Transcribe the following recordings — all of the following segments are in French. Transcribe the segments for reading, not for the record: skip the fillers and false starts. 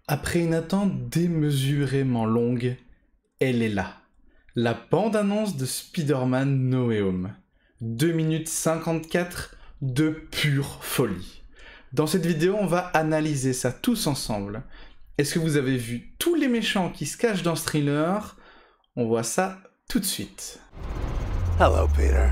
Après une attente démesurément longue, elle est là. La bande-annonce de Spider-Man No Way Home. 2 minutes 54 de pure folie. Dans cette vidéo, on va analyser ça tous ensemble. Est-ce que vous avez vu tous les méchants qui se cachent dans ce thriller? On voit ça tout de suite. Hello, Peter.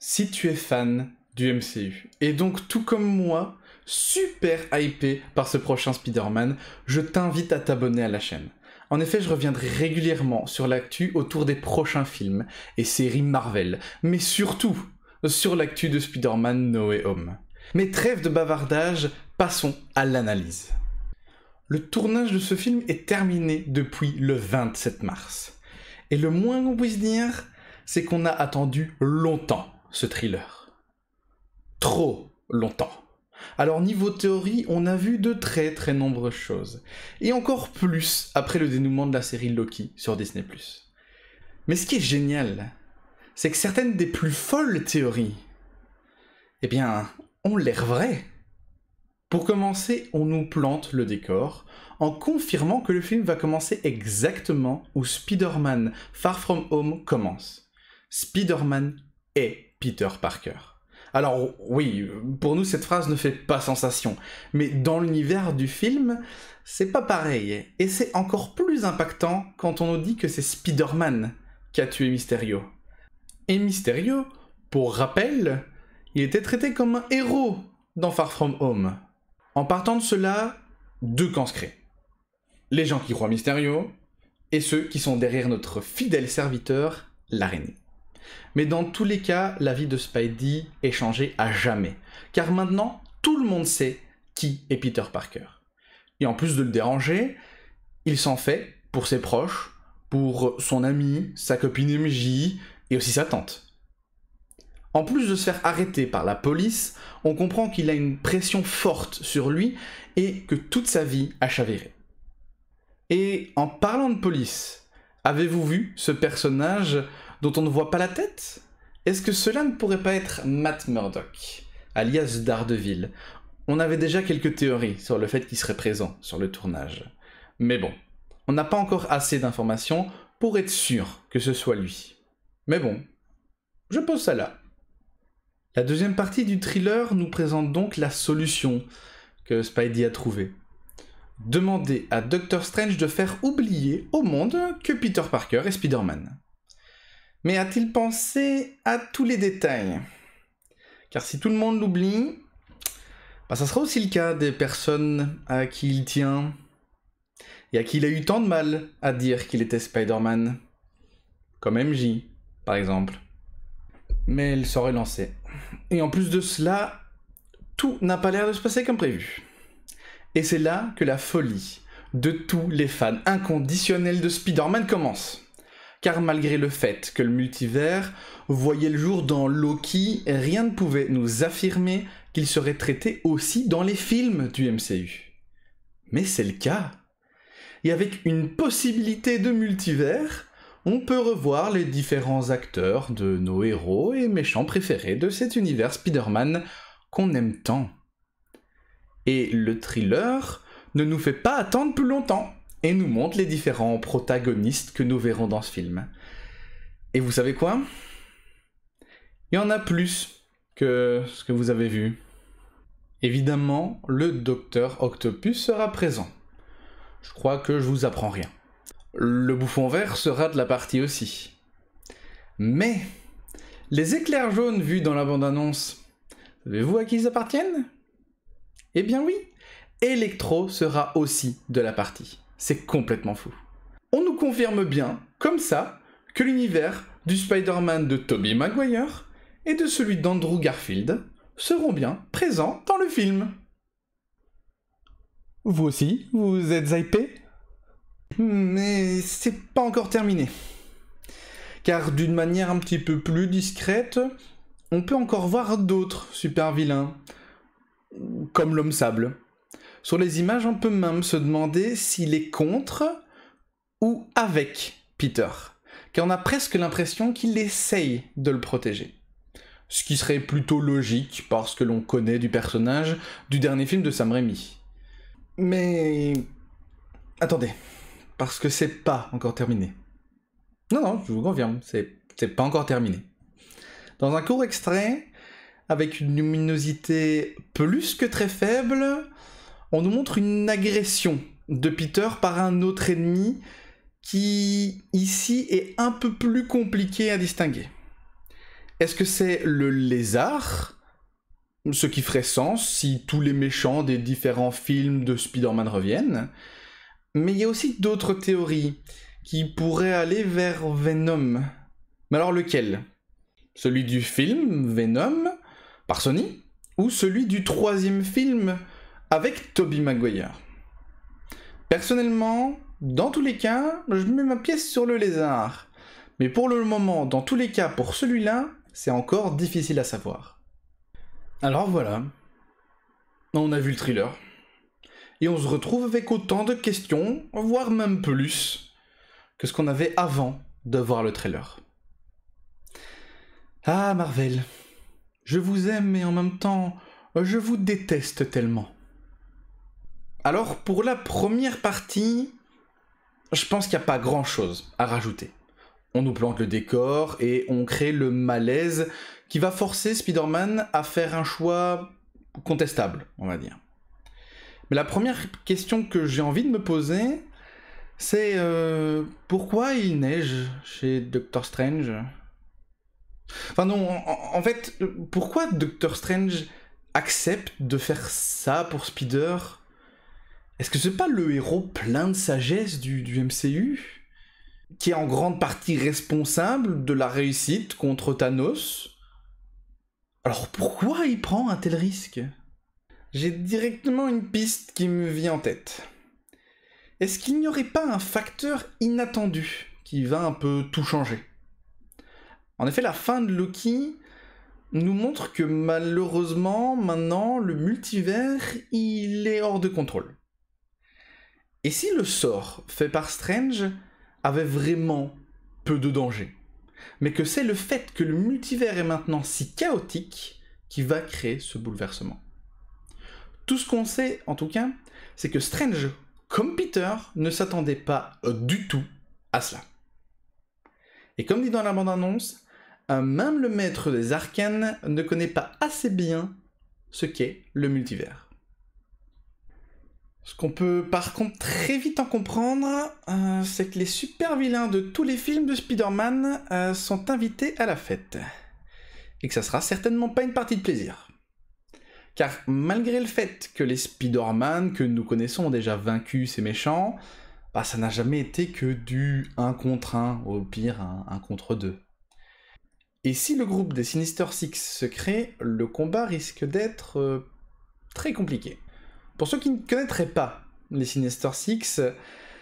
Si tu es fan du MCU, et donc tout comme moi, super hypé par ce prochain Spider-Man, je t'invite à t'abonner à la chaîne. En effet, je reviendrai régulièrement sur l'actu autour des prochains films et séries Marvel, mais surtout sur l'actu de Spider-Man No Way Home. Mais trêve de bavardage, passons à l'analyse. Le tournage de ce film est terminé depuis le 27 mars. Et le moins qu'on puisse dire, c'est qu'on a attendu longtemps ce thriller. Trop longtemps. Alors niveau théorie, on a vu de très nombreuses choses. Et encore plus après le dénouement de la série Loki sur Disney+. Mais ce qui est génial, c'est que certaines des plus folles théories, eh bien, ont l'air vraies. Pour commencer, on nous plante le décor en confirmant que le film va commencer exactement où Spider-Man Far From Home commence. Spider-Man est Peter Parker. Alors oui, pour nous cette phrase ne fait pas sensation, mais dans l'univers du film, c'est pas pareil. Et c'est encore plus impactant quand on nous dit que c'est Spider-Man qui a tué Mysterio. Et Mysterio, pour rappel, il était traité comme un héros dans Far From Home. En partant de cela, deux camps se créent. Les gens qui croient Mysterio, et ceux qui sont derrière notre fidèle serviteur, l'araignée. Mais dans tous les cas, la vie de Spidey est changée à jamais. Car maintenant, tout le monde sait qui est Peter Parker. Et en plus de le déranger, il s'en fait pour ses proches, pour son ami, sa copine MJ, et aussi sa tante. En plus de se faire arrêter par la police, on comprend qu'il a une pression forte sur lui et que toute sa vie a chaviré. Et en parlant de police, avez-vous vu ce personnage dont on ne voit pas la tête? Est-ce que cela ne pourrait pas être Matt Murdock, alias Daredevil? On avait déjà quelques théories sur le fait qu'il serait présent sur le tournage. Mais bon, on n'a pas encore assez d'informations pour être sûr que ce soit lui. Mais bon, je pose ça là. La deuxième partie du thriller nous présente donc la solution que Spidey a trouvée. Demander à Doctor Strange de faire oublier au monde que Peter Parker est Spider-Man. Mais a-t-il pensé à tous les détails? Car si tout le monde l'oublie, ça sera aussi le cas des personnes à qui il tient, et à qui il a eu tant de mal à dire qu'il était Spider-Man. Comme MJ, par exemple. Mais elle s'aurait lancée. Et en plus de cela, tout n'a pas l'air de se passer comme prévu. Et c'est là que la folie de tous les fans inconditionnels de Spider-Man commence. Car malgré le fait que le multivers voyait le jour dans Loki, rien ne pouvait nous affirmer qu'il serait traité aussi dans les films du MCU. Mais c'est le cas. Et avec une possibilité de multivers, on peut revoir les différents acteurs de nos héros et méchants préférés de cet univers Spider-Man qu'on aime tant. Et le thriller ne nous fait pas attendre plus longtemps et nous montre les différents protagonistes que nous verrons dans ce film. Et vous savez quoi? Il y en a plus que ce que vous avez vu. Évidemment, le Docteur Octopus sera présent. Je crois que je vous apprends rien. Le bouffon vert sera de la partie aussi. Mais, les éclairs jaunes vus dans la bande-annonce, savez-vous à qui ils appartiennent? Eh bien oui, Electro sera aussi de la partie. C'est complètement fou. On nous confirme bien, comme ça, que l'univers du Spider-Man de Tobey Maguire et de celui d'Andrew Garfield seront bien présents dans le film. Vous aussi, vous êtes hypé? Mais c'est pas encore terminé. Car d'une manière un petit peu plus discrète, on peut encore voir d'autres super vilains, comme l'homme sable. Sur les images, on peut même se demander s'il est contre ou avec Peter. car on a presque l'impression qu'il essaye de le protéger. Ce qui serait plutôt logique, parce que l'on connaît du personnage du dernier film de Sam Raimi. Mais... attendez, parce que c'est pas encore terminé. Non, je vous confirme, c'est pas encore terminé. Dans un court extrait, avec une luminosité plus que très faible, on nous montre une agression de Peter par un autre ennemi qui, ici, est un peu plus compliqué à distinguer. Est-ce que c'est le lézard? Ce qui ferait sens si tous les méchants des différents films de Spider-Man reviennent. Mais il y a aussi d'autres théories qui pourraient aller vers Venom. Mais alors lequel? Celui du film Venom par Sony, ou celui du troisième film avec Tobey Maguire? Personnellement, dans tous les cas, je mets ma pièce sur le lézard. Mais pour le moment, dans tous les cas, pour celui-là, c'est encore difficile à savoir. Alors voilà, on a vu le thriller. Et on se retrouve avec autant de questions, voire même plus, que ce qu'on avait avant de voir le trailer. Ah Marvel, je vous aime et en même temps, je vous déteste tellement. Alors pour la première partie, je pense qu'il n'y a pas grand chose à rajouter. On nous plante le décor et on crée le malaise qui va forcer Spider-Man à faire un choix contestable, on va dire. Mais la première question que j'ai envie de me poser, c'est pourquoi il neige chez Doctor Strange? Enfin non, en fait, pourquoi Doctor Strange accepte de faire ça pour Spider? Est-ce que c'est pas le héros plein de sagesse du MCU, qui est en grande partie responsable de la réussite contre Thanos? Alors pourquoi il prend un tel risque? J'ai directement une piste qui me vient en tête. Est-ce qu'il n'y aurait pas un facteur inattendu qui va un peu tout changer? En effet, la fin de Loki nous montre que malheureusement, maintenant, le multivers, il est hors de contrôle. Et si le sort fait par Strange avait vraiment peu de danger, mais que c'est le fait que le multivers est maintenant si chaotique qui va créer ce bouleversement. Tout ce qu'on sait, en tout cas, c'est que Strange, comme Peter, ne s'attendait pas du tout à cela. Et comme dit dans la bande-annonce, même le maître des arcanes ne connaît pas assez bien ce qu'est le multivers. Ce qu'on peut par contre très vite en comprendre, c'est que les super vilains de tous les films de Spider-Man sont invités à la fête. Et que ça sera certainement pas une partie de plaisir. Car malgré le fait que les Spider-Man que nous connaissons ont déjà vaincu ces méchants, ça n'a jamais été que du 1 contre 1, ou au pire 1 contre 2. Et si le groupe des Sinister Six se crée, le combat risque d'être très compliqué. Pour ceux qui ne connaîtraient pas les Sinister Six,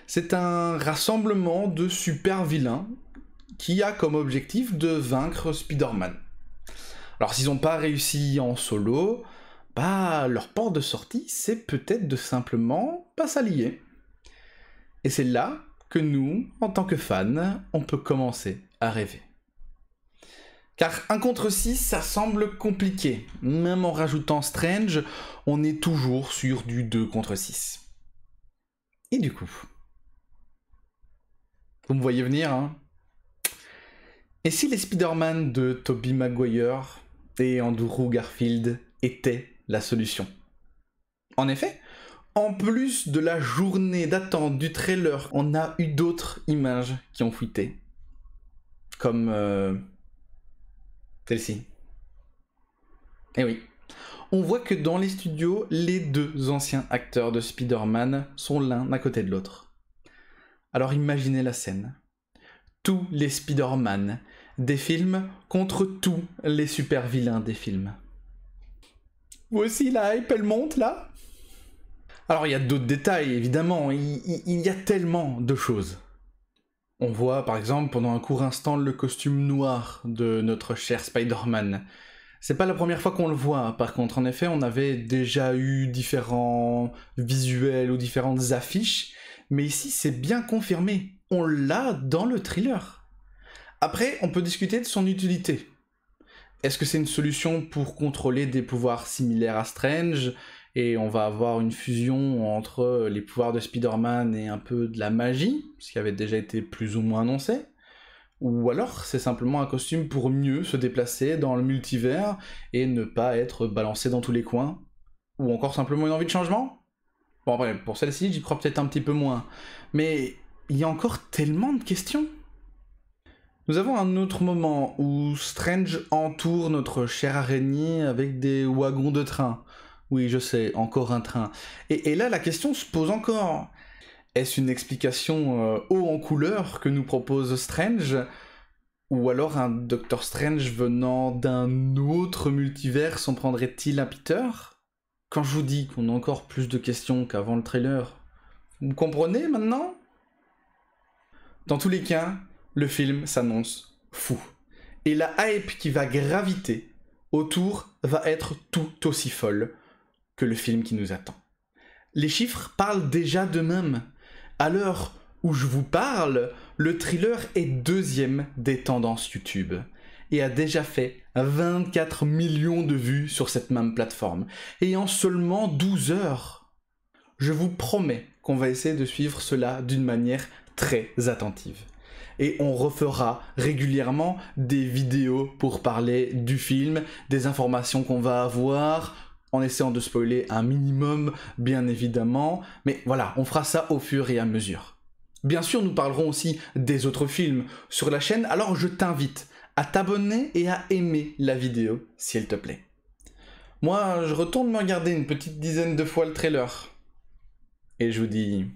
c'est un rassemblement de super vilains qui a comme objectif de vaincre Spider-Man. Alors s'ils n'ont pas réussi en solo, leur porte de sortie, c'est peut-être de simplement pas s'allier. Et c'est là que nous, en tant que fans, on peut commencer à rêver. Car 1 contre 6, ça semble compliqué. Même en rajoutant Strange, on est toujours sur du 2 contre 6. Et du coup, vous me voyez venir, hein? Et si les Spider-Man de Tobey Maguire et Andrew Garfield étaient la solution? En effet, en plus de la journée d'attente du trailer, on a eu d'autres images qui ont fuité. Comme celle-ci. Et oui, on voit que dans les studios, les 2 anciens acteurs de Spider-Man sont l'un à côté de l'autre. Alors imaginez la scène. Tous les Spider-Man des films contre tous les super vilains des films. Vous aussi, la hype, elle monte là? Alors il y a d'autres détails, évidemment, il y a tellement de choses. On voit par exemple pendant un court instant le costume noir de notre cher Spider-Man. C'est pas la première fois qu'on le voit, par contre, en effet, on avait déjà eu différents visuels ou différentes affiches, mais ici c'est bien confirmé, on l'a dans le thriller. Après, on peut discuter de son utilité. Est-ce que c'est une solution pour contrôler des pouvoirs similaires à Strange, et on va avoir une fusion entre les pouvoirs de Spider-Man et un peu de la magie, ce qui avait déjà été plus ou moins annoncé? Ou alors c'est simplement un costume pour mieux se déplacer dans le multivers et ne pas être balancé dans tous les coins? Ou encore simplement une envie de changement? Bon après, pour celle-ci, j'y crois peut-être un petit peu moins. Mais il y a encore tellement de questions. Nous avons un autre moment où Strange entoure notre chère araignée avec des wagons de train. Oui, je sais, encore un train. Et là, la question se pose encore. Est-ce une explication haut en couleur que nous propose Strange? Ou alors un Doctor Strange venant d'un autre multivers s'en prendrait-il à Peter? Quand je vous dis qu'on a encore plus de questions qu'avant le trailer, vous comprenez maintenant? Dans tous les cas, le film s'annonce fou. Et la hype qui va graviter autour va être tout aussi folle que le film qui nous attend. Les chiffres parlent déjà d'eux-mêmes. À l'heure où je vous parle, le thriller est deuxième des tendances YouTube et a déjà fait 24 millions de vues sur cette même plateforme, et en seulement 12 heures. Je vous promets qu'on va essayer de suivre cela d'une manière très attentive. Et on refera régulièrement des vidéos pour parler du film, des informations qu'on va avoir, en essayant de spoiler un minimum, bien évidemment, mais voilà, on fera ça au fur et à mesure. Bien sûr, nous parlerons aussi des autres films sur la chaîne, alors je t'invite à t'abonner et à aimer la vidéo, s'il te plaît. Moi, je retourne me regarder une petite dizaine de fois le trailer. Et je vous dis...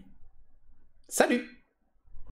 Salut!